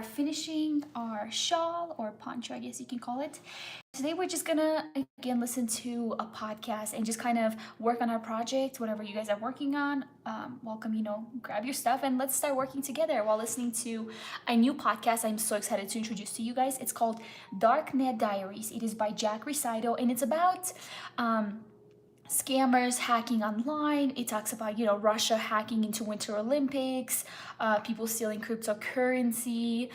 are finishing our shawl or poncho, I guess you can call it. Today we're just gonna again listen to a podcast and just kind of work on our project, whatever you guys are working on. Welcome, grab your stuff and let's start working together while listening to a new podcast I'm so excited to introduce to you guys. It's called Darknet Diaries. It is by Jack Recido and it's about scammers hacking online. It talks about Russia hacking into Winter Olympics, people stealing cryptocurrency.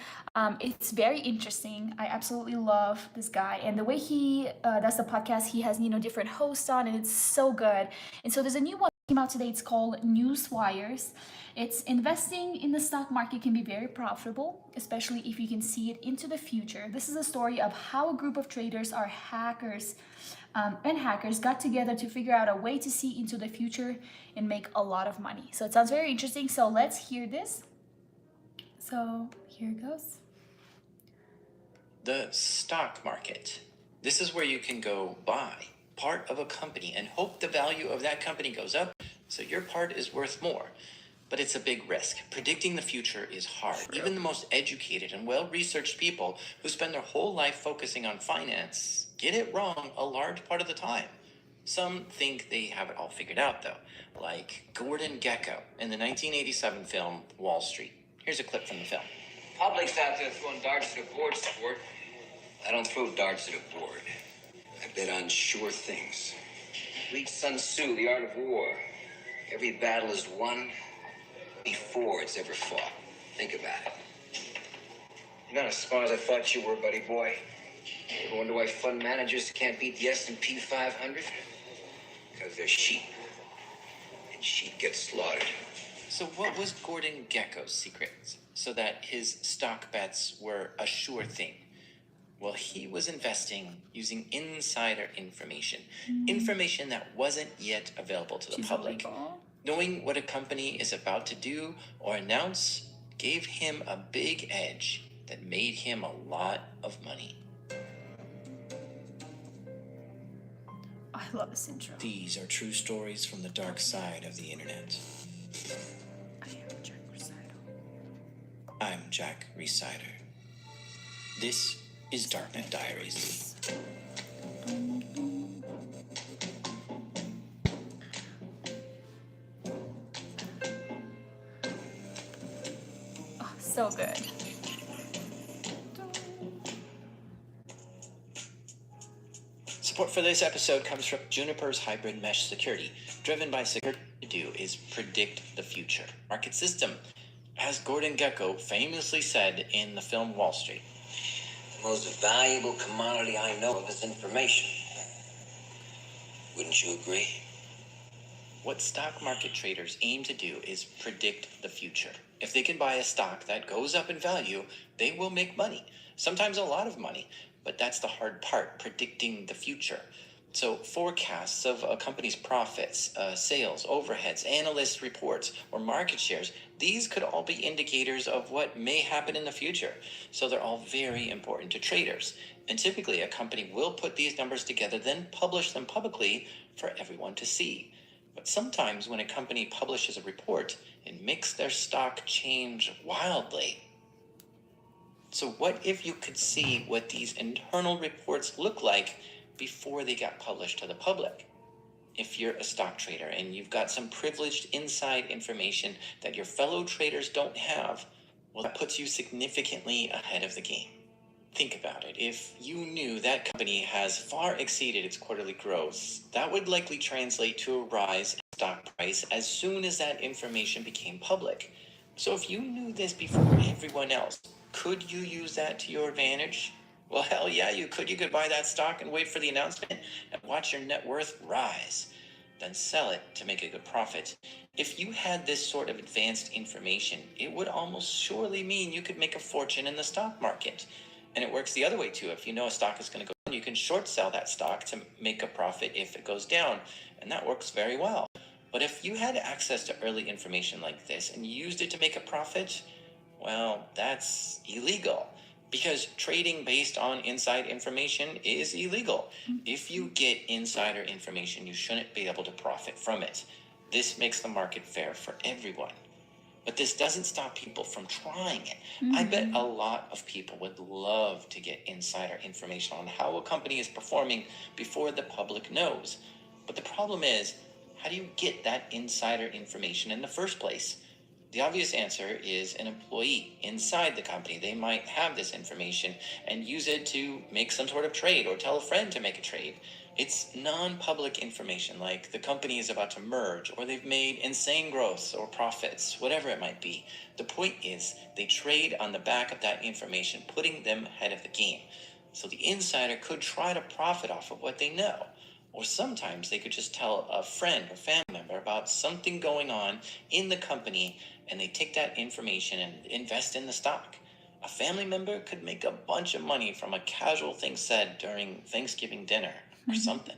It's very interesting. I absolutely love this guy and the way he does the podcast. He has different hosts on and it's so good. And so there's a new one that came out today. It's called Newswires. It's investing in the stock market can be very profitable, especially if you can see it into the future. This is a story of how a group of traders are hackers and hackers got together to figure out a way to see into the future and make a lot of money. So it sounds very interesting. So let's hear this. So here it goes. The stock market. This is where you can go buy part of a company and hope the value of that company goes up so your part is worth more. But it's a big risk. Predicting the future is hard. Even the most educated and well-researched people who spend their whole life focusing on finance get it wrong a large part of the time. Some think they have it all figured out, though, like Gordon Gekko in the 1987 film Wall Street. Here's a clip from the film. Public's out there throwing darts at a board sport. I don't throw darts at a board. I bet on sure things. Read Sun Tzu, The Art of War. Every battle is won before it's ever fought. Think about it. You're not as smart as I thought you were, buddy boy. You ever wonder why fund managers can't beat the S&P 500? Because they're sheep. And sheep get slaughtered. So what was Gordon Gekko's secret so that his stock bets were a sure thing? Well, he was investing using insider information. Information that wasn't yet available to the public. Knowing what a company is about to do or announce gave him a big edge that made him a lot of money. I love this intro. These are true stories from the dark side of the internet. I am Jack Recido. I'm Jack Recido. This is Darknet Diaries. Oh, so good. Support for this episode comes from Juniper's hybrid mesh security, driven by security to do is predict the future. Market system, as Gordon Gekko famously said in the film Wall Street. The most valuable commodity I know of is information. Wouldn't you agree? What stock market traders aim to do is predict the future. If they can buy a stock that goes up in value, they will make money, sometimes a lot of money. But that's the hard part, predicting the future. So forecasts of a company's profits, sales, overheads, analyst reports, or market shares, these could all be indicators of what may happen in the future. So they're all very important to traders. And typically a company will put these numbers together, then publish them publicly for everyone to see. But sometimes when a company publishes a report, it makes their stock change wildly. So what if you could see what these internal reports look like before they got published to the public? If you're a stock trader and you've got some privileged inside information that your fellow traders don't have, well, that puts you significantly ahead of the game. Think about it. If you knew that company has far exceeded its quarterly growth, that would likely translate to a rise in stock price as soon as that information became public. So if you knew this before everyone else, could you use that to your advantage? Well, hell yeah, you could. You could buy that stock and wait for the announcement and watch your net worth rise. Then sell it to make a good profit. If you had this sort of advanced information, it would almost surely mean you could make a fortune in the stock market. And it works the other way too. If you know a stock is going to go down, you can short sell that stock to make a profit if it goes down. And that works very well. But if you had access to early information like this and used it to make a profit, well, that's illegal. Because trading based on inside information is illegal. If you get insider information, you shouldn't be able to profit from it. This makes the market fair for everyone. But this doesn't stop people from trying it. I bet a lot of people would love to get insider information on how a company is performing before the public knows. But the problem is, how do you get that insider information in the first place? The obvious answer is an employee inside the company. They might have this information and use it to make some sort of trade or tell a friend to make a trade. It's non-public information, like the company is about to merge or they've made insane growths or profits, whatever it might be. The point is they trade on the back of that information, putting them ahead of the game. So the insider could try to profit off of what they know. Or sometimes they could just tell a friend or family member about something going on in the company, and they take that information and invest in the stock. A family member could make a bunch of money from a casual thing said during Thanksgiving dinner or something.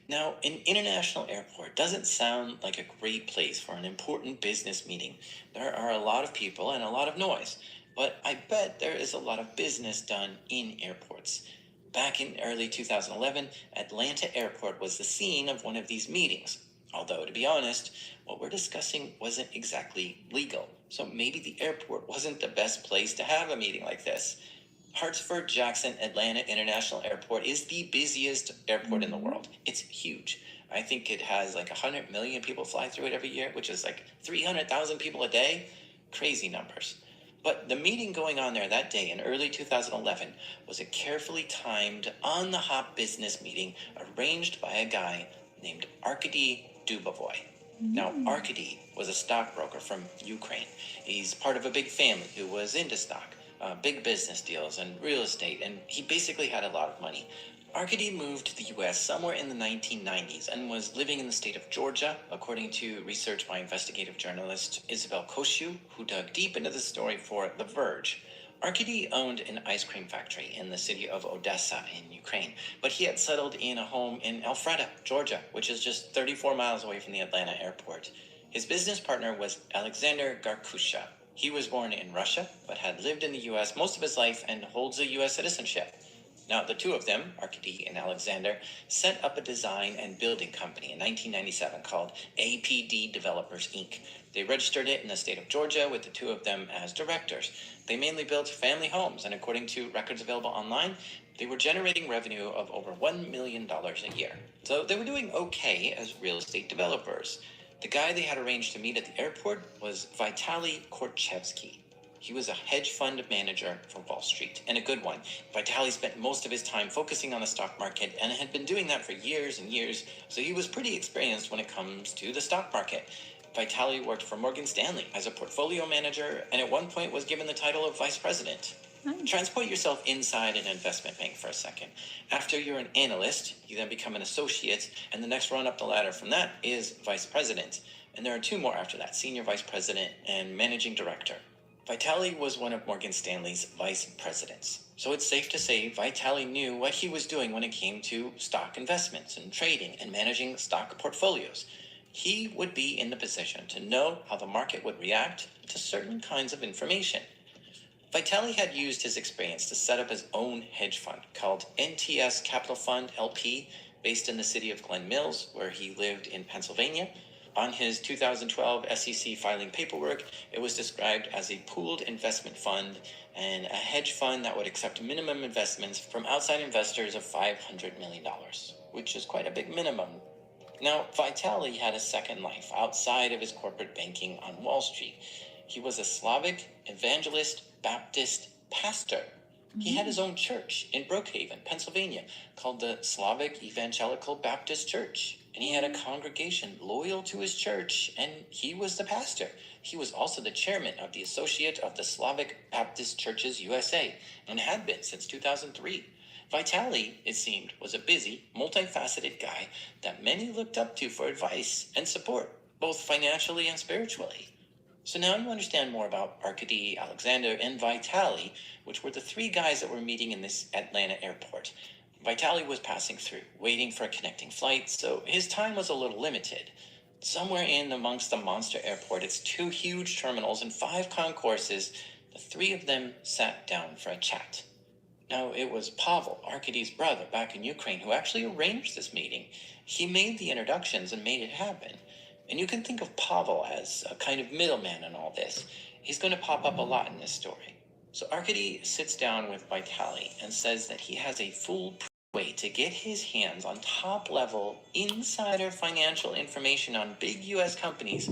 Now, an international airport doesn't sound like a great place for an important business meeting. There are a lot of people and a lot of noise, but I bet there is a lot of business done in airports. Back in early 2011, Atlanta Airport was the scene of one of these meetings. Although, to be honest, what we're discussing wasn't exactly legal, so maybe the airport wasn't the best place to have a meeting like this. Hartsfield-Jackson Atlanta International Airport is the busiest airport in the world. It's huge. I think it has like 100 million people fly through it every year, which is like 300,000 people a day. Crazy numbers. But the meeting going on there that day in early 2011 was a carefully timed, on-the-hop business meeting arranged by a guy named Arkady Dubovoi. Now, Arkady was a stockbroker from Ukraine. He's part of a big family who was into stock. Big business deals and real estate, and he basically had a lot of money. Arkady moved to the U.S. somewhere in the 1990s and was living in the state of Georgia, according to research by investigative journalist Isabel Koshu, who dug deep into the story for The Verge. Arkady owned an ice cream factory in the city of Odessa in Ukraine, but he had settled in a home in Alpharetta, Georgia, which is just 34 miles away from the Atlanta airport. His business partner was Alexander Garkusha. He was born in Russia, but had lived in the U.S. most of his life and holds a U.S. citizenship. Now, the two of them, Arkady and Alexander, set up a design and building company in 1997 called APD Developers, Inc. They registered it in the state of Georgia with the two of them as directors. They mainly built family homes, and according to records available online, they were generating revenue of over $1 million a year. So they were doing okay as real estate developers. The guy they had arranged to meet at the airport was Vitaly Korchevsky. He was a hedge fund manager for Wall Street, and a good one. Vitaly spent most of his time focusing on the stock market and had been doing that for years and years, so he was pretty experienced when it comes to the stock market. Vitaly worked for Morgan Stanley as a portfolio manager and at one point was given the title of vice president. Transport yourself inside an investment bank for a second. After you're an analyst, you then become an associate, and the next run up the ladder from that is vice president. And there are two more after that, senior vice president and managing director. Vitaly was one of Morgan Stanley's vice presidents. So it's safe to say Vitaly knew what he was doing when it came to stock investments and trading and managing stock portfolios. He would be in the position to know how the market would react to certain kinds of information. Vitaly had used his experience to set up his own hedge fund called NTS Capital Fund LP, based in the city of Glen Mills, where he lived in Pennsylvania. On his 2012 SEC filing paperwork, it was described as a pooled investment fund and a hedge fund that would accept minimum investments from outside investors of $500 million, which is quite a big minimum. Now, Vitaly had a second life outside of his corporate banking on Wall Street. He was a Slavic evangelist Baptist pastor. He had his own church in Brookhaven, Pennsylvania, called the Slavic Evangelical Baptist Church. And he had a congregation loyal to his church, and he was the pastor. He was also the chairman of the Associate of the Slavic Baptist Churches USA, and had been since 2003. Vitaly, it seemed, was a busy, multifaceted guy that many looked up to for advice and support, both financially and spiritually. So now you understand more about Arkady, Alexander, and Vitaly, which were the three guys that were meeting in this Atlanta airport. Vitaly was passing through, waiting for a connecting flight, so his time was a little limited. Somewhere in amongst the monster airport, its two huge terminals and 5 concourses, the three of them sat down for a chat. Now, it was Pavel, Arkady's brother back in Ukraine, who actually arranged this meeting. He made the introductions and made it happen. And you can think of Pavel as a kind of middleman in all this. He's going to pop up a lot in this story. So Arkady sits down with Vitaly and says that he has a foolproof way to get his hands on top-level insider financial information on big U.S. companies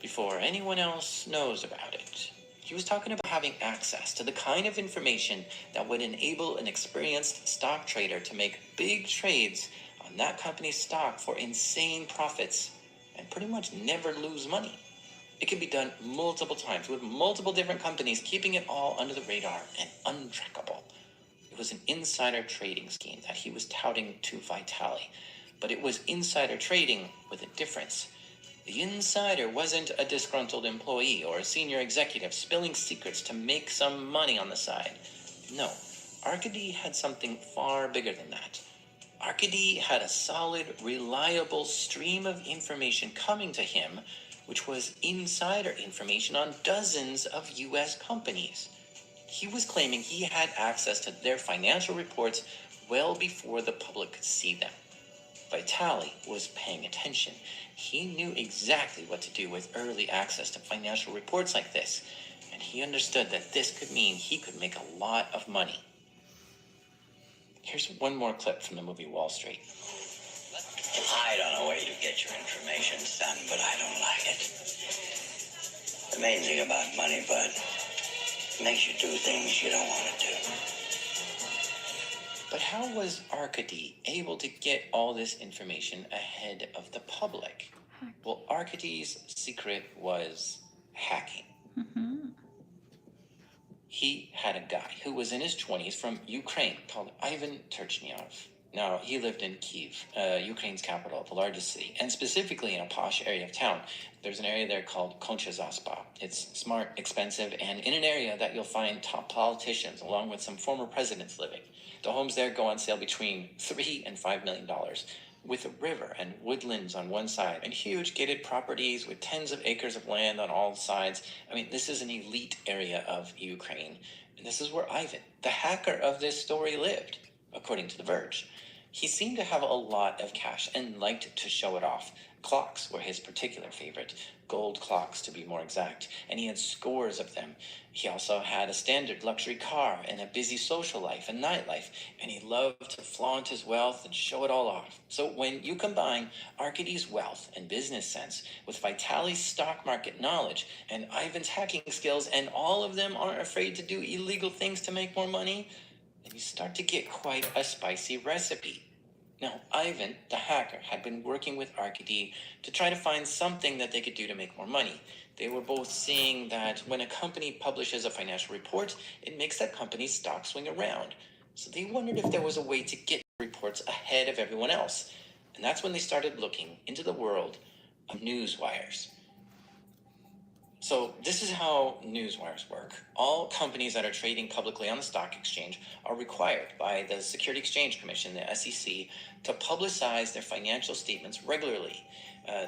before anyone else knows about it. He was talking about having access to the kind of information that would enable an experienced stock trader to make big trades on that company's stock for insane profits and pretty much never lose money. It can be done multiple times with multiple different companies, keeping it all under the radar and untrackable. It was an insider trading scheme that he was touting to Vitaly, but it was insider trading with a difference. The insider wasn't a disgruntled employee or a senior executive spilling secrets to make some money on the side. No, Arkady had something far bigger than that. Arkady had a solid, reliable stream of information coming to him, which was insider information on dozens of U.S. companies. He was claiming he had access to their financial reports well before the public could see them. Vitaly was paying attention. He knew exactly what to do with early access to financial reports like this, and he understood that this could mean he could make a lot of money. Here's one more clip from the movie Wall Street. I don't know where you get your information, son, but I don't like it. The main thing about money, Bud, it makes you do things you don't want to do. But how was Arkady able to get all this information ahead of the public? Well, Arkady's secret was hacking. He had a guy who was in his 20s from Ukraine called Ivan Turchnyov. Now, he lived in Kyiv, Ukraine's capital, the largest city, and specifically in a posh area of town. There's an area there called Konchazaspa. It's smart, expensive, and in an area that you'll find top politicians along with some former presidents living. The homes there go on sale between $3 and $5 million, with a river and woodlands on one side, and huge gated properties with tens of acres of land on all sides. I mean, this is an elite area of Ukraine, and this is where Ivan, the hacker of this story, lived, according to The Verge. He seemed to have a lot of cash and liked to show it off. Clocks were his particular favorite, gold clocks to be more exact, and he had scores of them. He also had a standard luxury car and a busy social life and nightlife, and he loved to flaunt his wealth and show it all off. So when you combine Arkady's wealth and business sense with Vitaly's stock market knowledge and Ivan's hacking skills, and all of them aren't afraid to do illegal things to make more money, then you start to get quite a spicy recipe. Now, Ivan, the hacker, had been working with Arkady to try to find something that they could do to make more money. They were both seeing that when a company publishes a financial report, it makes that company's stock swing around. So they wondered if there was a way to get reports ahead of everyone else. And that's when they started looking into the world of newswires. So this is how newswires work. All companies that are trading publicly on the stock exchange are required by the Securities Exchange Commission, the SEC, to publicize their financial statements regularly.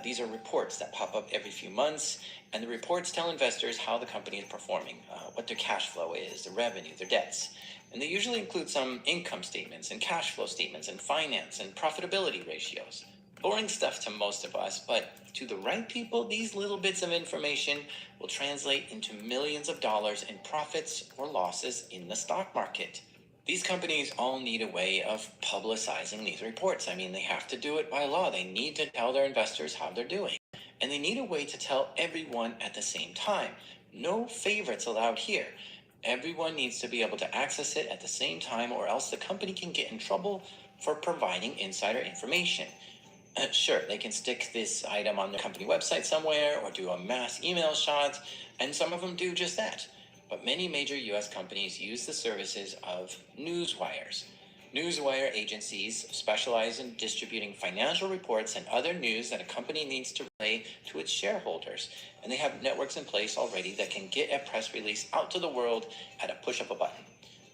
These are reports that pop up every few months, and the reports tell investors how the company is performing, what their cash flow is, their revenue, their debts. And they usually include some income statements and cash flow statements and finance and profitability ratios. Boring stuff to most of us, but to the right people, these little bits of information will translate into millions of dollars in profits or losses in the stock market. These companies all need a way of publicizing these reports. I mean, they have to do it by law. They need to tell their investors how they're doing. And they need a way to tell everyone at the same time. No favorites allowed here. Everyone needs to be able to access it at the same time, or else the company can get in trouble for providing insider information. Sure, they can stick this item on their company website somewhere or do a mass email shot, and some of them do just that. But many major U.S. companies use the services of newswires. Newswire agencies specialize in distributing financial reports and other news that a company needs to relay to its shareholders. And they have networks in place already that can get a press release out to the world at a push of a button.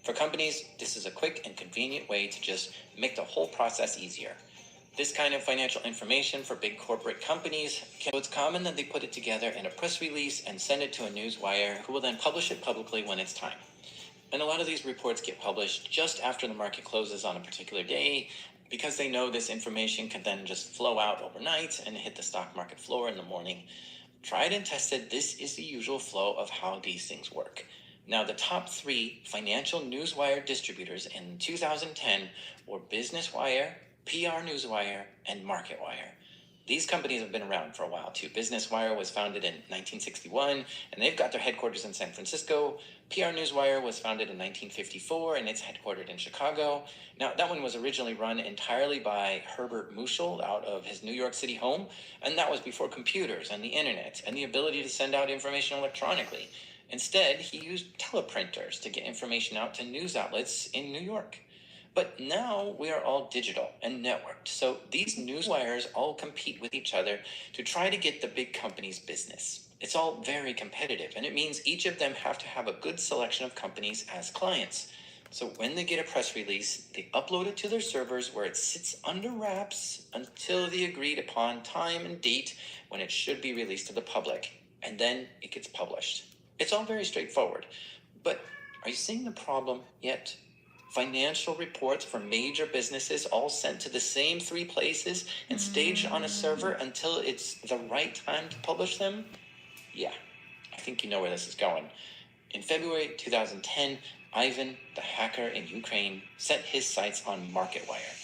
For companies, this is a quick and convenient way to just make the whole process easier. This kind of financial information for big corporate companies, it's common that they put it together in a press release and send it to a newswire who will then publish it publicly when it's time. And a lot of these reports get published just after the market closes on a particular day because they know this information can then just flow out overnight and hit the stock market floor in the morning. Tried and tested, this is the usual flow of how these things work. Now, the top 3 financial newswire distributors in 2010 were Business Wire, PR Newswire, and MarketWire. These companies have been around for a while too. Business Wire was founded in 1961, and they've got their headquarters in San Francisco. PR Newswire was founded in 1954, and it's headquartered in Chicago. Now, that one was originally run entirely by Herbert Muschel out of his New York City home, and that was before computers and the internet and the ability to send out information electronically. Instead, he used teleprinters to get information out to news outlets in New York. But now we are all digital and networked, so these newswires all compete with each other to try to get the big company's business. It's all very competitive, and it means each of them have to have a good selection of companies as clients. So when they get a press release, they upload it to their servers where it sits under wraps until the agreed upon time and date when it should be released to the public, and then it gets published. It's all very straightforward. But are you seeing the problem yet? Financial reports for major businesses all sent to the same 3 places and staged on a server until it's the right time to publish them? Yeah, I think you know where this is going. In February 2010, Ivan, the hacker in Ukraine, set his sights on MarketWire.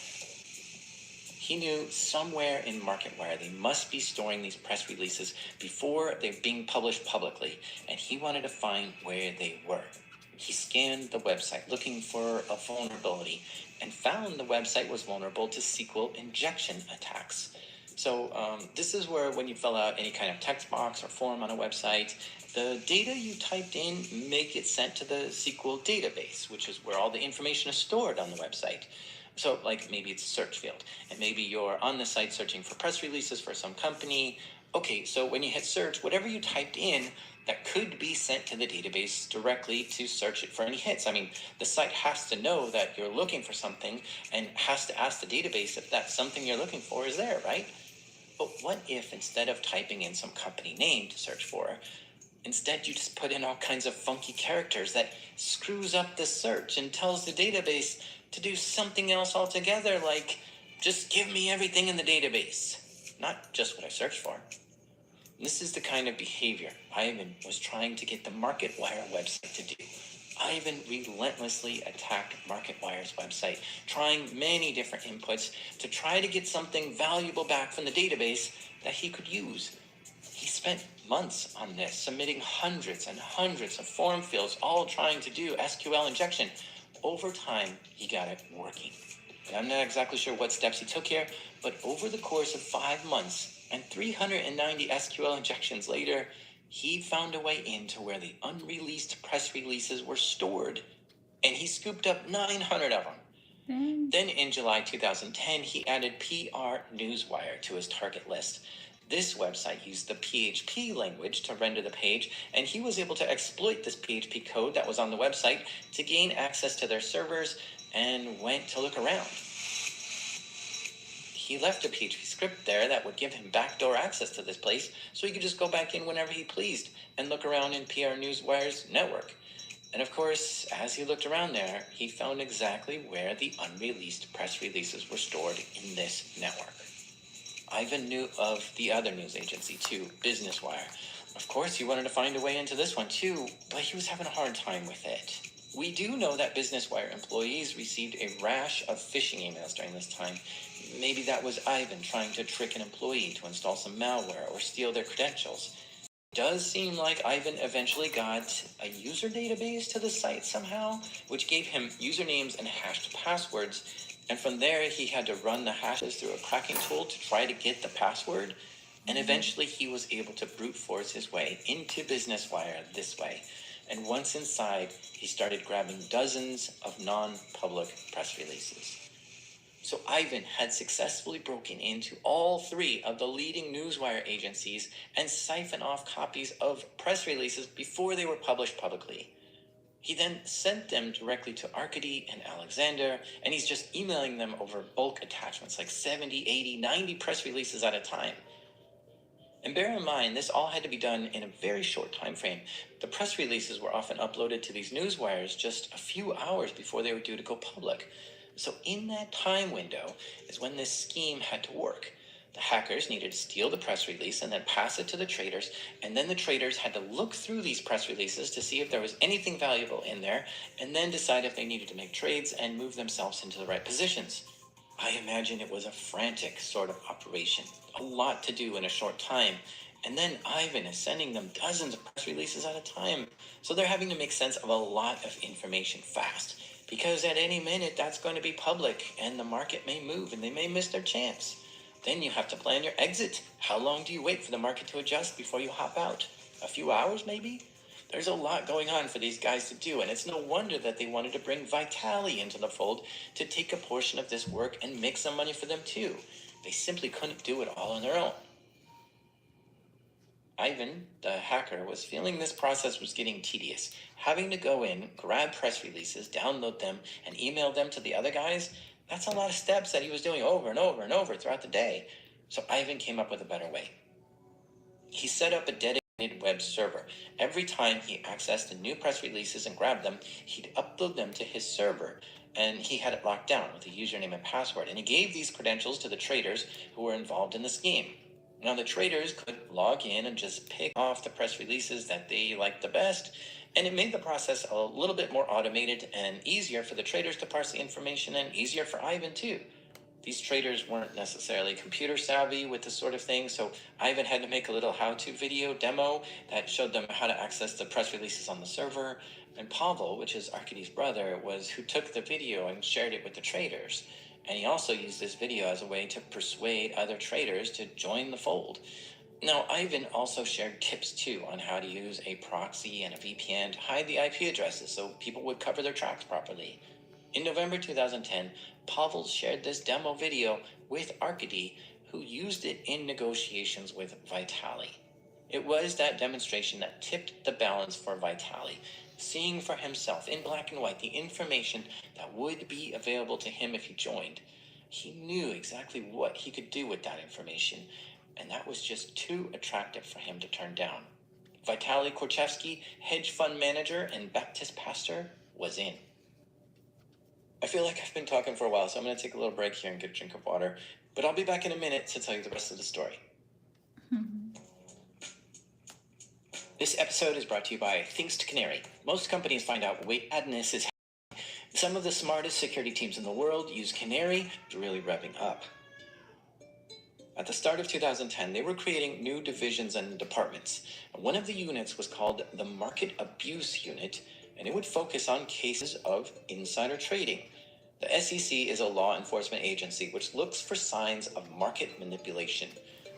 He knew somewhere in MarketWire they must be storing these press releases before they're being published publicly, and he wanted to find where they were. He scanned the website looking for a vulnerability and found the website was vulnerable to SQL injection attacks. So this is where when you fill out any kind of text box or form on a website, the data you typed in may get sent to the SQL database, which is where all the information is stored on the website. So like maybe it's a search field, and maybe you're on the site searching for press releases for some company. Okay, so when you hit search, whatever you typed in, that could be sent to the database directly to search it for any hits. I mean, the site has to know that you're looking for something and has to ask the database if that something you're looking for is there, right? But what if instead of typing in some company name to search for, instead you just put in all kinds of funky characters that screws up the search and tells the database to do something else altogether, like just give me everything in the database, not just what I searched for. This is the kind of behavior Ivan was trying to get the MarketWire website to do. Ivan relentlessly attacked MarketWire's website, trying many different inputs to try to get something valuable back from the database that he could use. He spent months on this, submitting hundreds and hundreds of form fields, all trying to do SQL injection. Over time, he got it working. And I'm not exactly sure what steps he took here, but over the course of 5 months and 390 SQL injections later, he found a way into where the unreleased press releases were stored, and he scooped up 900 of them. Then in July 2010, he added PR Newswire to his target list. This website used the PHP language to render the page, and he was able to exploit this PHP code that was on the website to gain access to their servers and went to look around. He left a PHP script there that would give him backdoor access to this place so he could just go back in whenever he pleased and look around in PR Newswire's network. And of course, as he looked around there, he found exactly where the unreleased press releases were stored in this network. Ivan knew of the other news agency too, Business Wire. Of course, he wanted to find a way into this one too, but he was having a hard time with it. We do know that Business Wire employees received a rash of phishing emails during this time. Maybe that was Ivan trying to trick an employee to install some malware or steal their credentials. It does seem like Ivan eventually got a user database to the site somehow, which gave him usernames and hashed passwords. And from there, he had to run the hashes through a cracking tool to try to get the password. And eventually, he was able to brute force his way into Business Wire this way. And once inside, he started grabbing dozens of non-public press releases. So Ivan had successfully broken into all 3 of the leading newswire agencies and siphoned off copies of press releases before they were published publicly. He then sent them directly to Arkady and Alexander, and he's just emailing them over bulk attachments, like 70, 80, 90 press releases at a time. And bear in mind, this all had to be done in a very short time frame. The press releases were often uploaded to these newswires just a few hours before they were due to go public. So in that time window is when this scheme had to work. The hackers needed to steal the press release and then pass it to the traders, and then the traders had to look through these press releases to see if there was anything valuable in there, and then decide if they needed to make trades and move themselves into the right positions. I imagine it was a frantic sort of operation, a lot to do in a short time. And then Ivan is sending them dozens of press releases at a time. So they're having to make sense of a lot of information fast. Because at any minute that's going to be public and the market may move and they may miss their chance. Then you have to plan your exit. How long do you wait for the market to adjust before you hop out? A few hours maybe? There's a lot going on for these guys to do, and it's no wonder that they wanted to bring Vitali into the fold to take a portion of this work and make some money for them too. They simply couldn't do it all on their own. Ivan, the hacker, was feeling this process was getting tedious. Having to go in, grab press releases, download them, and email them to the other guys, that's a lot of steps that he was doing over and over and over throughout the day. So Ivan came up with a better way. He set up a dedicated web server. Every time he accessed the new press releases and grabbed them, he'd upload them to his server, and he had it locked down with a username and password. And he gave these credentials to the traders who were involved in the scheme. Now, the traders could log in and just pick off the press releases that they liked the best, and it made the process a little bit more automated and easier for the traders to parse the information, and easier for Ivan too. These traders weren't necessarily computer savvy with this sort of thing, so Ivan had to make a little how-to video demo that showed them how to access the press releases on the server. And Pavel, which is Arkady's brother, was who took the video and shared it with the traders. And he also used this video as a way to persuade other traders to join the fold. Now, Ivan also shared tips too on how to use a proxy and a VPN to hide the IP addresses so people would cover their tracks properly. In November 2010, Pavel shared this demo video with Arkady, who used it in negotiations with Vitali. It was that demonstration that tipped the balance for Vitali, seeing for himself in black and white the information that would be available to him if he joined. He knew exactly what he could do with that information, and that was just too attractive for him to turn down. Vitali Korchevsky, hedge fund manager and Baptist pastor, was in. I feel like I've been talking for a while, so I'm going to take a little break here and get a drink of water. But I'll be back in a minute to tell you the rest of the story. This episode is brought to you by Thanks to Canary. Most companies find out badness is happening. Some of the smartest security teams in the world use Canary to really revving up. At the start of 2010, they were creating new divisions and departments. One of the units was called the Market Abuse Unit, and it would focus on cases of insider trading. The SEC is a law enforcement agency which looks for signs of market manipulation.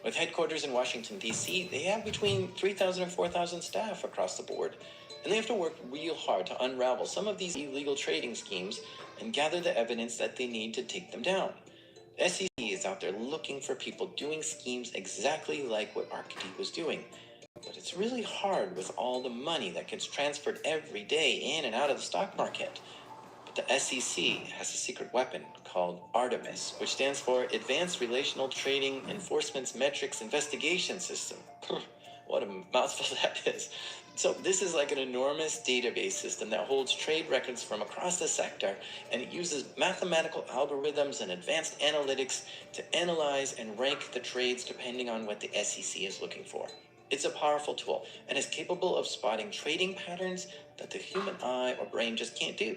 With headquarters in Washington, D.C., they have between 3,000 and 4,000 staff across the board, and they have to work real hard to unravel some of these illegal trading schemes and gather the evidence that they need to take them down. The SEC is out there looking for people doing schemes exactly like what Arkady was doing. But it's really hard with all the money that gets transferred every day in and out of the stock market. But the SEC has a secret weapon called Artemis, which stands for Advanced Relational Trading Enforcement's Metrics Investigation System. What a mouthful that is. So this is like an enormous database system that holds trade records from across the sector, and it uses mathematical algorithms and advanced analytics to analyze and rank the trades depending on what the SEC is looking for. It's a powerful tool and is capable of spotting trading patterns that the human eye or brain just can't do.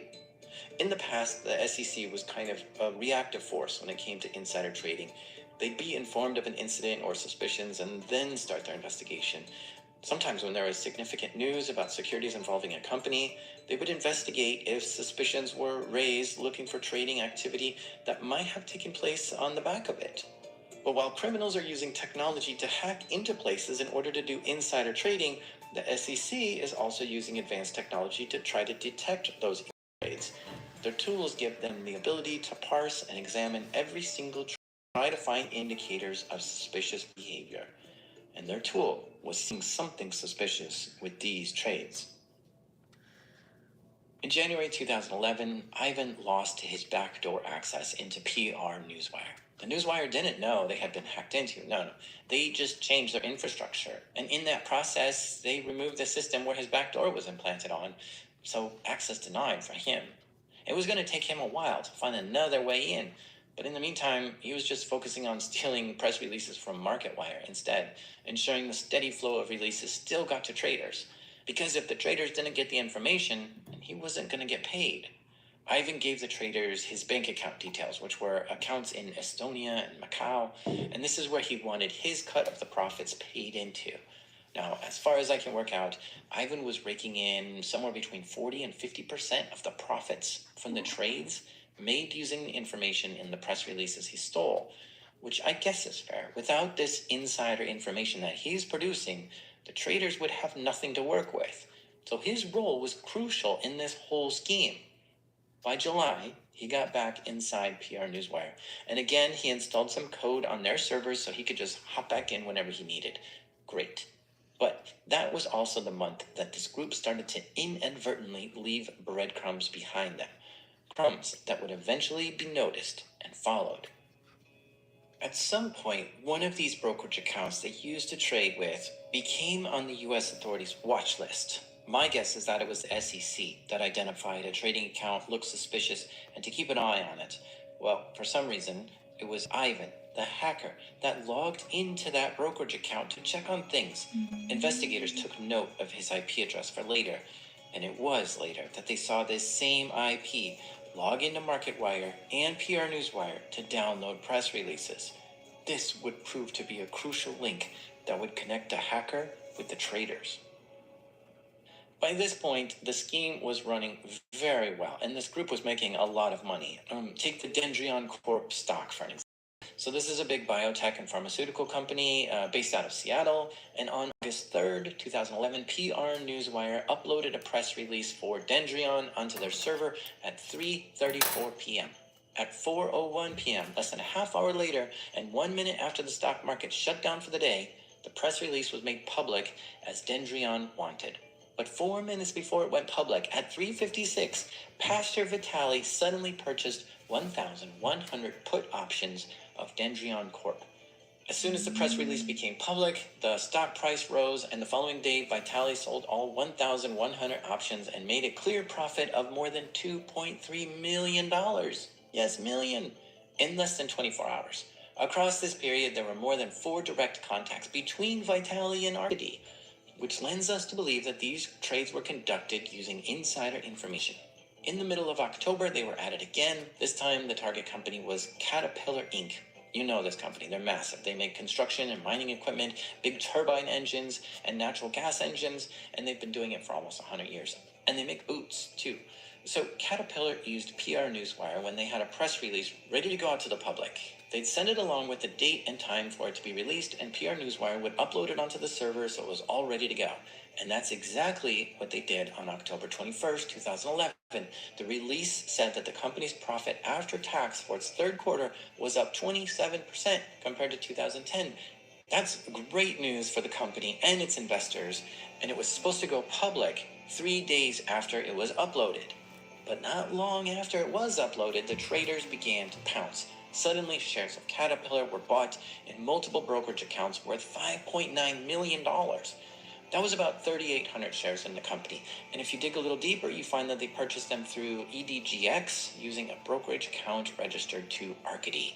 In the past, the SEC was kind of a reactive force when it came to insider trading. They'd be informed of an incident or suspicions and then start their investigation. Sometimes when there was significant news about securities involving a company, they would investigate if suspicions were raised looking for trading activity that might have taken place on the back of it. But while criminals are using technology to hack into places in order to do insider trading, the SEC is also using advanced technology to try to detect those trades. Their tools give them the ability to parse and examine every single trade, try to find indicators of suspicious behavior. And their tool was seeing something suspicious with these trades. In January 2011, Ivan lost his backdoor access into PR Newswire. The Newswire didn't know they had been hacked into. No. They just changed their infrastructure. And in that process, they removed the system where his backdoor was implanted on, so access denied for him. It was going to take him a while to find another way in, but in the meantime, he was just focusing on stealing press releases from MarketWire instead, ensuring the steady flow of releases still got to traders. Because if the traders didn't get the information, he wasn't going to get paid. Ivan gave the traders his bank account details, which were accounts in Estonia and Macau, and this is where he wanted his cut of the profits paid into. Now, as far as I can work out, Ivan was raking in somewhere between 40 and 50% of the profits from the trades made using the information in the press releases he stole, which I guess is fair. Without this insider information that he's producing, the traders would have nothing to work with. So his role was crucial in this whole scheme. By July, he got back inside PR Newswire, and again, he installed some code on their servers so he could just hop back in whenever he needed. Great. But that was also the month that this group started to inadvertently leave breadcrumbs behind them. Crumbs that would eventually be noticed and followed. At some point, one of these brokerage accounts they used to trade with became on the US authorities' watch list. My guess is that it was the SEC that identified a trading account looked suspicious and to keep an eye on it. Well, for some reason, it was Ivan, the hacker, that logged into that brokerage account to check on things. Investigators took note of his IP address for later, and it was later that they saw this same IP log into MarketWire and PR Newswire to download press releases. This would prove to be a crucial link that would connect the hacker with the traders. By this point, the scheme was running very well, and this group was making a lot of money. Take the Dendrion Corp stock, for an example. So this is a big biotech and pharmaceutical company based out of Seattle, and on August 3rd, 2011, PR Newswire uploaded a press release for Dendrion onto their server at 3:34 p.m. At 4:01 p.m., less than a half hour later, and 1 minute after the stock market shut down for the day, the press release was made public as Dendrion wanted. But 4 minutes before it went public, at 3:56, Pastor Vitali suddenly purchased 1,100 put options of Dendrion Corp. As soon as the press release became public, the stock price rose, and the following day, Vitali sold all 1,100 options and made a clear profit of more than $2.3 million. Yes, million. In less than 24 hours. Across this period, there were more than 4 direct contacts between Vitali and Arcady, which lends us to believe that these trades were conducted using insider information. In the middle of October, they were at it again. This time, the target company was Caterpillar Inc. You know this company. They're massive. They make construction and mining equipment, big turbine engines, and natural gas engines, and they've been doing it for almost 100 years. And they make boots, too. So Caterpillar used PR Newswire when they had a press release ready to go out to the public. They'd send it along with the date and time for it to be released, and PR Newswire would upload it onto the server so it was all ready to go. And that's exactly what they did on October 21st, 2011. The release said that the company's profit after tax for its third quarter was up 27% compared to 2010. That's great news for the company and its investors, and it was supposed to go public 3 days after it was uploaded. But not long after it was uploaded, the traders began to pounce. Suddenly, shares of Caterpillar were bought in multiple brokerage accounts worth $5.9 million. That was about 3,800 shares in the company. And if you dig a little deeper, you find that they purchased them through EDGX using a brokerage account registered to Arcady.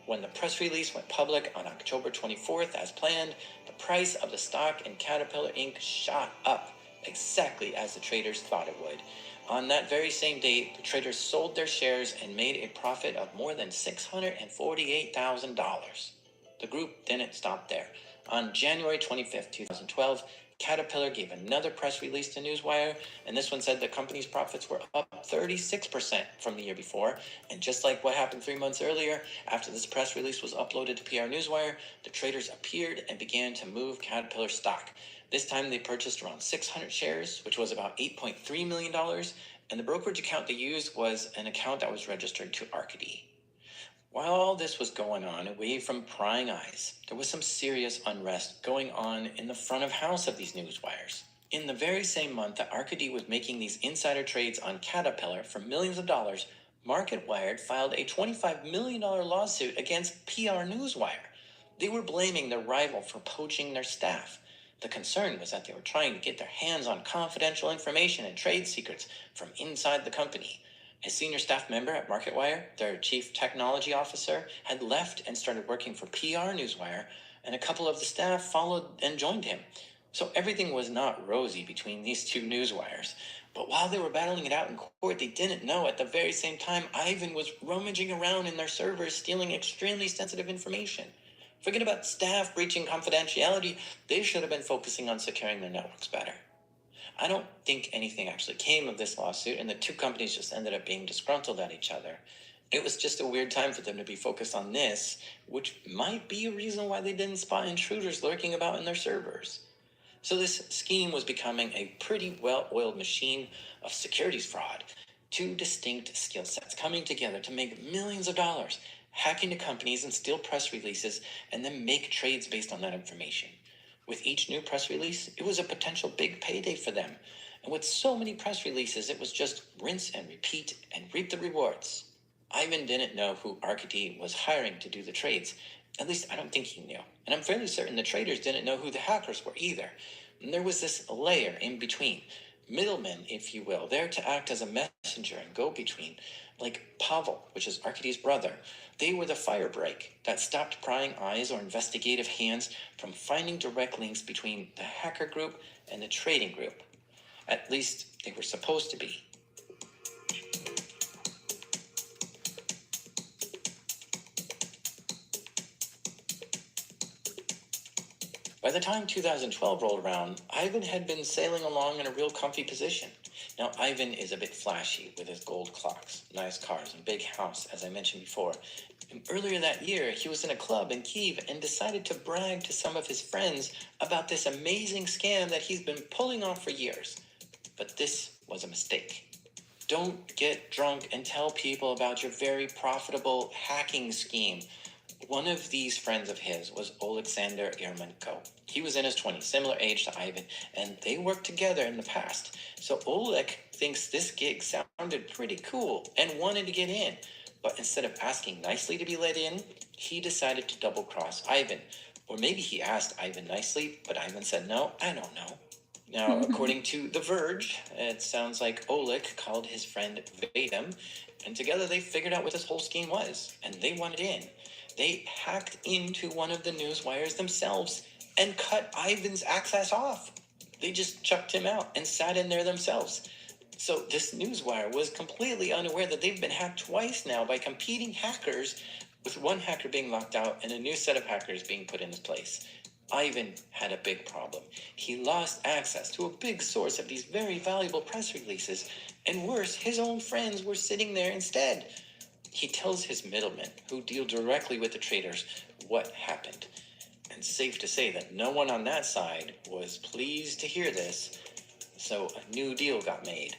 When the press release went public on October 24th as planned, the price of the stock in Caterpillar Inc. shot up, exactly as the traders thought it would. On that very same date, the traders sold their shares and made a profit of more than $648,000. The group didn't stop there. On January 25th, 2012, Caterpillar gave another press release to Newswire, and this one said the company's profits were up 36% from the year before. And just like what happened 3 months earlier, after this press release was uploaded to PR Newswire, the traders appeared and began to move Caterpillar stock. This time they purchased around 600 shares, which was about $8.3 million, and the brokerage account they used was an account that was registered to Arcady. While all this was going on, away from prying eyes, there was some serious unrest going on in the front of house of these newswires. In the very same month that Arcady was making these insider trades on Caterpillar for millions of dollars, MarketWired filed a $25 million lawsuit against PR Newswire. They were blaming their rival for poaching their staff. The concern was that they were trying to get their hands on confidential information and trade secrets from inside the company. A senior staff member at MarketWire, their chief technology officer, had left and started working for PR Newswire, and a couple of the staff followed and joined him. So everything was not rosy between these two newswires. But while they were battling it out in court, they didn't know at the very same time Ivan was rummaging around in their servers, stealing extremely sensitive information. Forget about staff breaching confidentiality. They should have been focusing on securing their networks better. I don't think anything actually came of this lawsuit, and the two companies just ended up being disgruntled at each other. It was just a weird time for them to be focused on this, which might be a reason why they didn't spot intruders lurking about in their servers. So this scheme was becoming a pretty well-oiled machine of securities fraud. Two distinct skill sets coming together to make millions of dollars, hack into companies and steal press releases, and then make trades based on that information. With each new press release, it was a potential big payday for them. And with so many press releases, it was just rinse and repeat and reap the rewards. Ivan didn't know who Arcady was hiring to do the trades. At least I don't think he knew. And I'm fairly certain the traders didn't know who the hackers were either. And there was this layer in between. Middlemen, if you will, there to act as a messenger and go-between. Like Pavel, which is Arcady's brother. They were the firebreak that stopped prying eyes or investigative hands from finding direct links between the hacker group and the trading group. At least they were supposed to be. By the time 2012 rolled around, Ivan had been sailing along in a real comfy position. Now, Ivan is a bit flashy with his gold clocks, nice cars, and big house, as I mentioned before. And earlier that year, he was in a club in Kyiv and decided to brag to some of his friends about this amazing scam that he's been pulling off for years. But this was a mistake. Don't get drunk and tell people about your very profitable hacking scheme. One of these friends of his was Alexander Yermenko. He was in his 20s, similar age to Ivan, and they worked together in the past. So Oleg thinks this gig sounded pretty cool and wanted to get in. But instead of asking nicely to be let in, he decided to double-cross Ivan. Or maybe he asked Ivan nicely, but Ivan said no, I don't know. Now, according to The Verge, it sounds like Oleg called his friend Vadim, and together they figured out what this whole scheme was, and they wanted in. They hacked into one of the newswires themselves and cut Ivan's access off. They just chucked him out and sat in there themselves. So this newswire was completely unaware that they've been hacked twice now by competing hackers, with one hacker being locked out and a new set of hackers being put in his place. Ivan had a big problem. He lost access to a big source of these very valuable press releases, and worse, his own friends were sitting there instead. He tells his middlemen, who deal directly with the traders, what happened. And safe to say that no one on that side was pleased to hear this, so a new deal got made.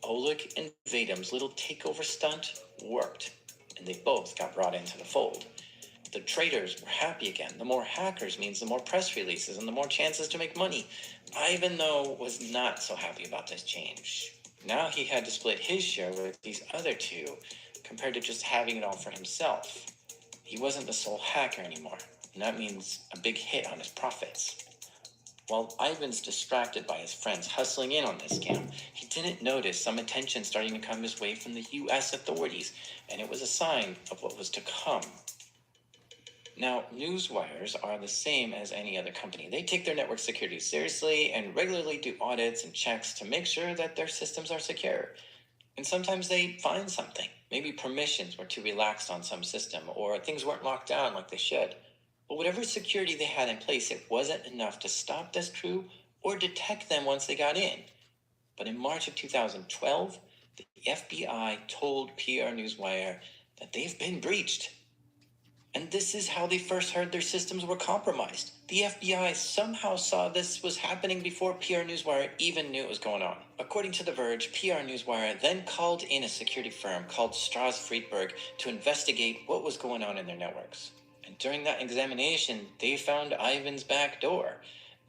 Oleg and Vadim's little takeover stunt worked, and they both got brought into the fold. The traders were happy again. The more hackers means the more press releases and the more chances to make money. Ivan, though, was not so happy about this change. Now he had to split his share with these other two, compared to just having it all for himself. He wasn't the sole hacker anymore, and that means a big hit on his profits. While Ivan's distracted by his friends hustling in on this scam, he didn't notice some attention starting to come his way from the US authorities, and it was a sign of what was to come. Now, newswires are the same as any other company. They take their network security seriously and regularly do audits and checks to make sure that their systems are secure. And sometimes they find something. Maybe permissions were too relaxed on some system, or things weren't locked down like they should. But whatever security they had in place, it wasn't enough to stop this crew or detect them once they got in. But in March of 2012, the FBI told PR Newswire that they've been breached. And this is how they first heard their systems were compromised. The FBI somehow saw this was happening before PR Newswire even knew it was going on. According to The Verge, PR Newswire then called in a security firm called Strauss Friedberg to investigate what was going on in their networks. And during that examination, they found Ivan's back door.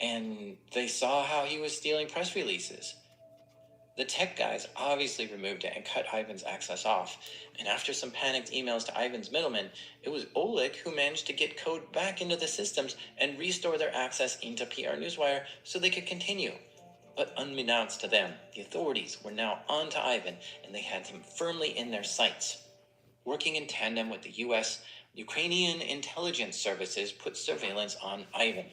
and they saw how he was stealing press releases. The tech guys obviously removed it and cut Ivan's access off, and after some panicked emails to Ivan's middlemen, it was Oleg who managed to get code back into the systems and restore their access into PR Newswire so they could continue. But unbeknownst to them, the authorities were now on to Ivan, and they had him firmly in their sights. Working in tandem with the US, Ukrainian intelligence services put surveillance on Ivan.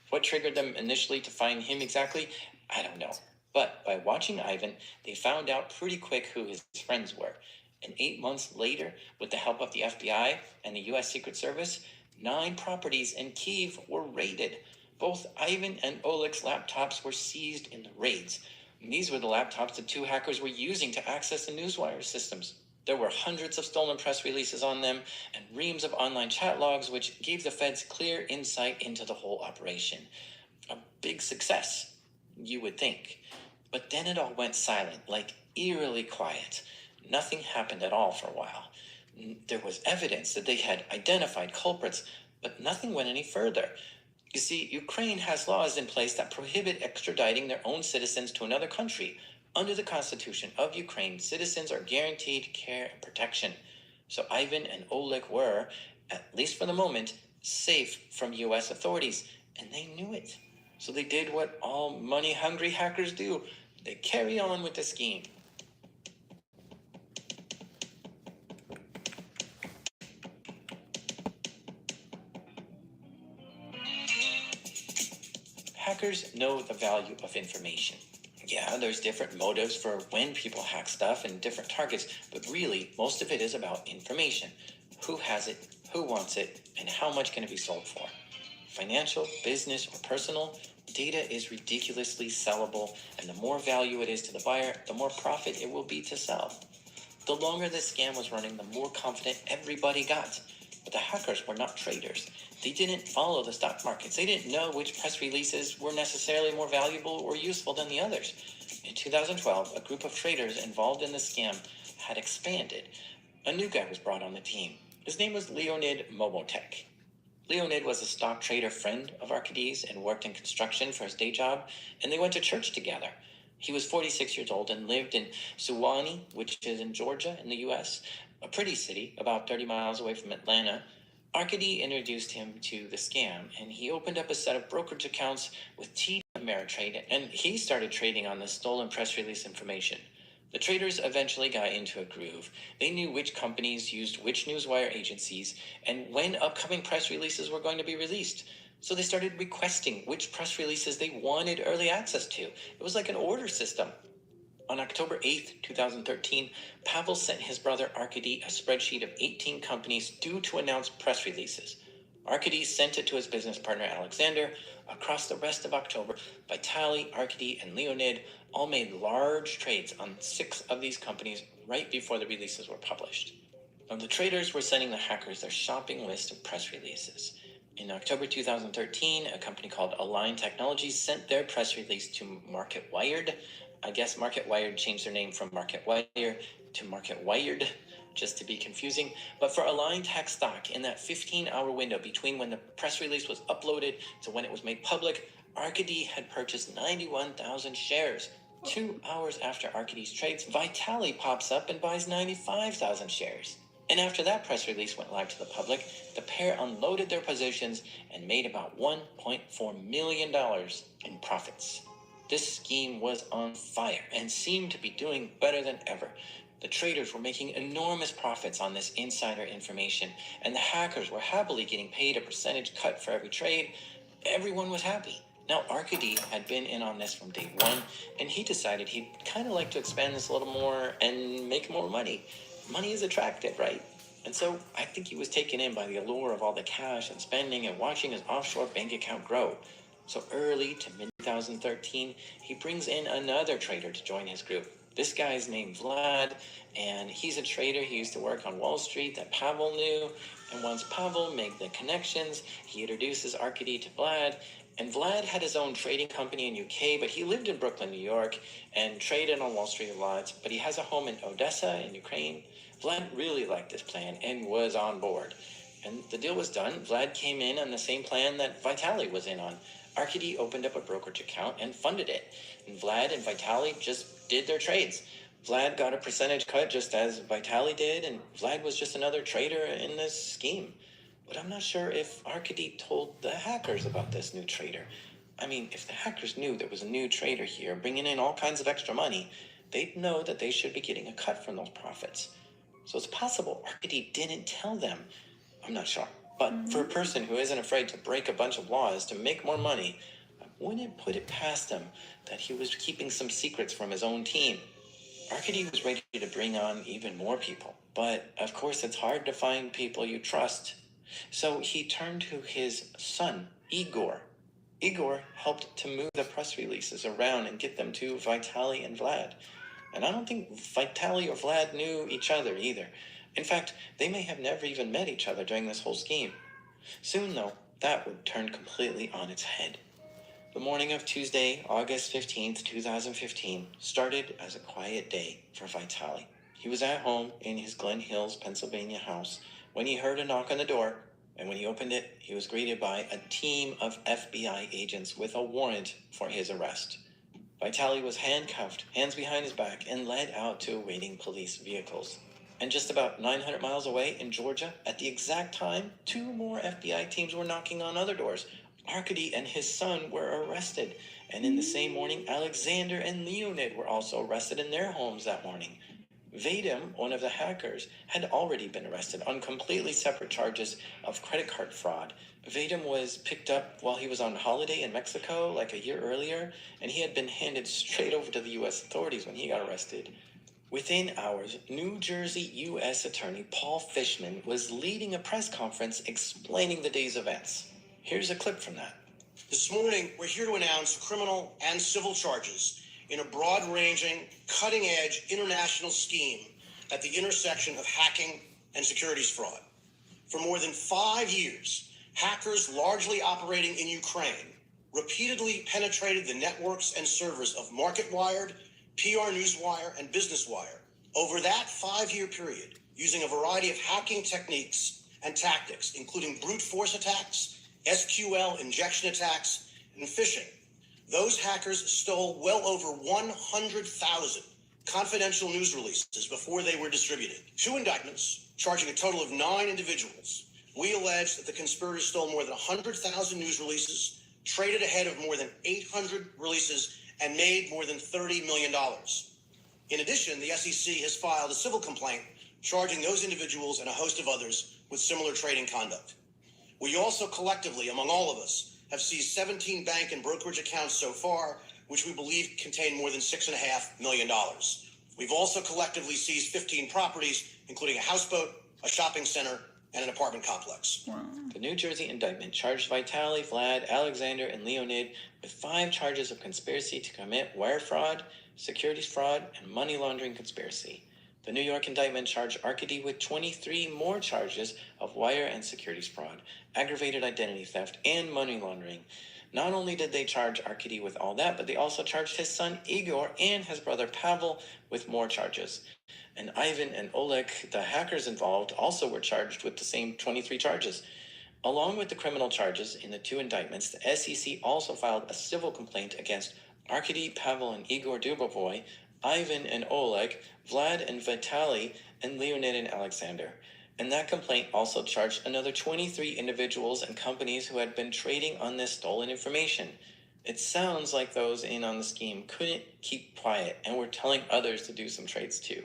What triggered them initially to find him exactly, I don't know. But by watching Ivan, they found out pretty quick who his friends were. And 8 months later, with the help of the FBI and the US Secret Service, 9 properties in Kyiv were raided. Both Ivan and Oleg's laptops were seized in the raids. And these were the laptops the 2 hackers were using to access the Newswire systems. There were hundreds of stolen press releases on them and reams of online chat logs, which gave the feds clear insight into the whole operation. A big success, you would think. But then it all went silent, like eerily quiet. Nothing happened at all for a while. There was evidence that they had identified culprits, but nothing went any further. You see, Ukraine has laws in place that prohibit extraditing their own citizens to another country. Under the Constitution of Ukraine, citizens are guaranteed care and protection. So Ivan and Oleg were, at least for the moment, safe from US authorities, and they knew it. So they did what all money-hungry hackers do. They carry on with the scheme. Hackers know the value of information. Yeah, there's different motives for when people hack stuff and different targets, but really, most of it is about information. Who has it, who wants it, and how much can it be sold for? Financial, business, or personal, data is ridiculously sellable, and the more value it is to the buyer, the more profit it will be to sell. The longer this scam was running, the more confident everybody got. But the hackers were not traders. They didn't follow the stock markets. They didn't know which press releases were necessarily more valuable or useful than the others. In 2012, a group of traders involved in the scam had expanded. A new guy was brought on the team. His name was Leonid Momotek. Leonid was a stock trader friend of Arkady's and worked in construction for his day job, and they went to church together. He was 46 years old and lived in Suwannee, which is in Georgia in the U.S., a pretty city about 30 miles away from Atlanta. Arkady introduced him to the scam, and he opened up a set of brokerage accounts with TD Ameritrade, and he started trading on the stolen press release information. The traders eventually got into a groove. They knew which companies used which Newswire agencies and when upcoming press releases were going to be released. So they started requesting which press releases they wanted early access to. It was like an order system. On October 8th, 2013, Pavel sent his brother Arkady a spreadsheet of 18 companies due to announce press releases. Arkady sent it to his business partner Alexander. Across the rest of October, Vitaly, Arkady, and Leonid all made large trades on 6 of these companies right before the releases were published. Now, the traders were sending the hackers their shopping list of press releases. In October 2013, a company called Align Technologies sent their press release to Market Wired. I guess Market Wired changed their name from Market Wire to Market Wired, just to be confusing. But for Align Tech stock, in that 15-hour window between when the press release was uploaded to when it was made public, Arkady had purchased 91,000 shares. 2 hours after Arkady's trades, Vitaly pops up and buys 95,000 shares. And after that press release went live to the public, the pair unloaded their positions and made about $1.4 million in profits. This scheme was on fire and seemed to be doing better than ever. The traders were making enormous profits on this insider information, and the hackers were happily getting paid a percentage cut for every trade. Everyone was happy. Now, Arkady had been in on this from day one, and he decided he'd kind of like to expand this a little more and make more money. Money is attractive, right? And so I think he was taken in by the allure of all the cash and spending and watching his offshore bank account grow. So early to mid-2013, he brings in another trader to join his group. This guy's named Vlad, and he's a trader. He used to work on Wall Street that Pavel knew. And once Pavel made the connections, he introduces Arkady to Vlad. And Vlad had his own trading company in UK, but he lived in Brooklyn, New York, and traded on Wall Street a lot. But he has a home in Odessa in Ukraine. Vlad really liked this plan and was on board. And the deal was done. Vlad came in on the same plan that Vitaly was in on. Arkady opened up a brokerage account and funded it, and Vlad and Vitaly just did their trades. Vlad got a percentage cut just as Vitaly did, and Vlad was just another trader in this scheme. But I'm not sure if Arkady told the hackers about this new trader. I mean, if the hackers knew there was a new trader here bringing in all kinds of extra money, they'd know that they should be getting a cut from those profits. So it's possible Arkady didn't tell them. I'm not sure. But for a person who isn't afraid to break a bunch of laws to make more money, I wouldn't put it past him that he was keeping some secrets from his own team. Arkady was ready to bring on even more people, but of course it's hard to find people you trust. So he turned to his son, Igor. Igor helped to move the press releases around and get them to Vitaly and Vlad. And I don't think Vitaly or Vlad knew each other either. In fact, they may have never even met each other during this whole scheme. Soon, though, that would turn completely on its head. The morning of Tuesday, August 15th, 2015, started as a quiet day for Vitaly. He was at home in his Glen Hills, Pennsylvania house when he heard a knock on the door, and when he opened it, he was greeted by a team of FBI agents with a warrant for his arrest. Vitaly was handcuffed, hands behind his back, and led out to awaiting police vehicles. And just about 900 miles away in Georgia, at the exact time, 2 more FBI teams were knocking on other doors. Arkady and his son were arrested, and in the same morning, Alexander and Leonid were also arrested in their homes that morning. Vadim, one of the hackers, had already been arrested on completely separate charges of credit card fraud. Vadim was picked up while he was on holiday in Mexico like a year earlier, and he had been handed straight over to the U.S. authorities when he got arrested. Within hours, New Jersey U.S. Attorney Paul Fishman was leading a press conference explaining the day's events. Here's a clip from that. This morning, we're here to announce criminal and civil charges in a broad-ranging, cutting-edge international scheme at the intersection of hacking and securities fraud. For more than 5 years, hackers largely operating in Ukraine repeatedly penetrated the networks and servers of MarketWired, PR Newswire, and BusinessWire over that 5-year period, using a variety of hacking techniques and tactics, including brute force attacks, SQL injection attacks, and phishing. Those hackers stole well over 100,000 confidential news releases before they were distributed. 2 indictments, charging a total of 9 individuals. We allege that the conspirators stole more than 100,000 news releases, traded ahead of more than 800 releases, and made more than $30 million. In addition, the SEC has filed a civil complaint charging those individuals and a host of others with similar trading conduct. We also collectively, among all of us, have seized 17 bank and brokerage accounts so far, which we believe contain more than $6.5 million. We've also collectively seized 15 properties, including a houseboat, a shopping center, and an apartment complex. The New Jersey indictment charged Vitaly, Vlad, Alexander, and Leonid with 5 charges of conspiracy to commit wire fraud, securities fraud, and money laundering conspiracy. The New York indictment charged Arkady with 23 more charges of wire and securities fraud, aggravated identity theft, and money laundering. Not only did they charge Arkady with all that, but they also charged his son Igor and his brother Pavel with more charges. And Ivan and Oleg, the hackers involved, also were charged with the same 23 charges. Along with the criminal charges in the 2 indictments, the SEC also filed a civil complaint against Arkady, Pavel, and Igor Dubovoy, Ivan and Oleg, Vlad and Vitaly, and Leonid and Alexander. And that complaint also charged another 23 individuals and companies who had been trading on this stolen information. It sounds like those in on the scheme couldn't keep quiet and were telling others to do some trades too.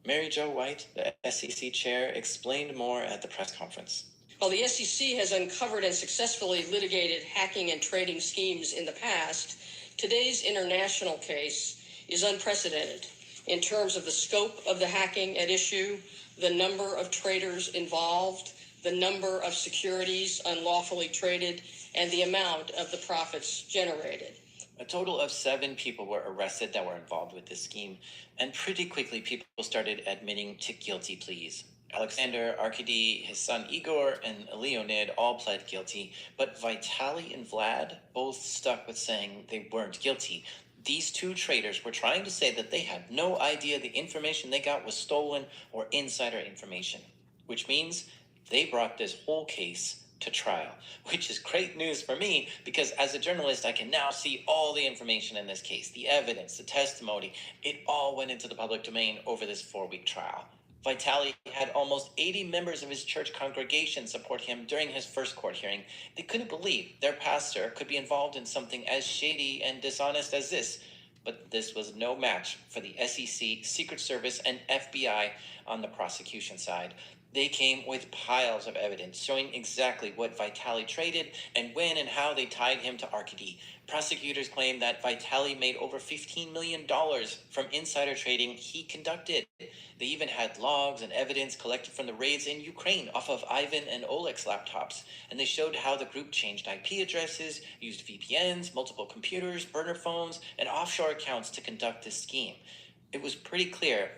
Mary Jo White, the SEC chair, explained more at the press conference. While the SEC has uncovered and successfully litigated hacking and trading schemes in the past, today's international case is unprecedented in terms of the scope of the hacking at issue, the number of traders involved, the number of securities unlawfully traded, and the amount of the profits generated. A total of 7 people were arrested that were involved with this scheme, and pretty quickly people started admitting to guilty pleas. Alexander, Arkady, his son Igor, and Leonid all pled guilty, but Vitaly and Vlad both stuck with saying they weren't guilty. These 2 traders were trying to say that they had no idea the information they got was stolen or insider information, which means they brought this whole case to trial, which is great news for me because as a journalist, I can now see all the information in this case, the evidence, the testimony. It all went into the public domain over this 4-week trial. Vitali had almost 80 members of his church congregation support him during his first court hearing. They couldn't believe their pastor could be involved in something as shady and dishonest as this. But this was no match for the SEC, Secret Service, and FBI on the prosecution side. They came with piles of evidence showing exactly what Vitali traded and when and how they tied him to Arkady. Prosecutors claim that Vitali made over $15 million from insider trading he conducted. They even had logs and evidence collected from the raids in Ukraine off of Ivan and Oleg's laptops, and they showed how the group changed IP addresses, used VPNs, multiple computers, burner phones, and offshore accounts to conduct this scheme. It was pretty clear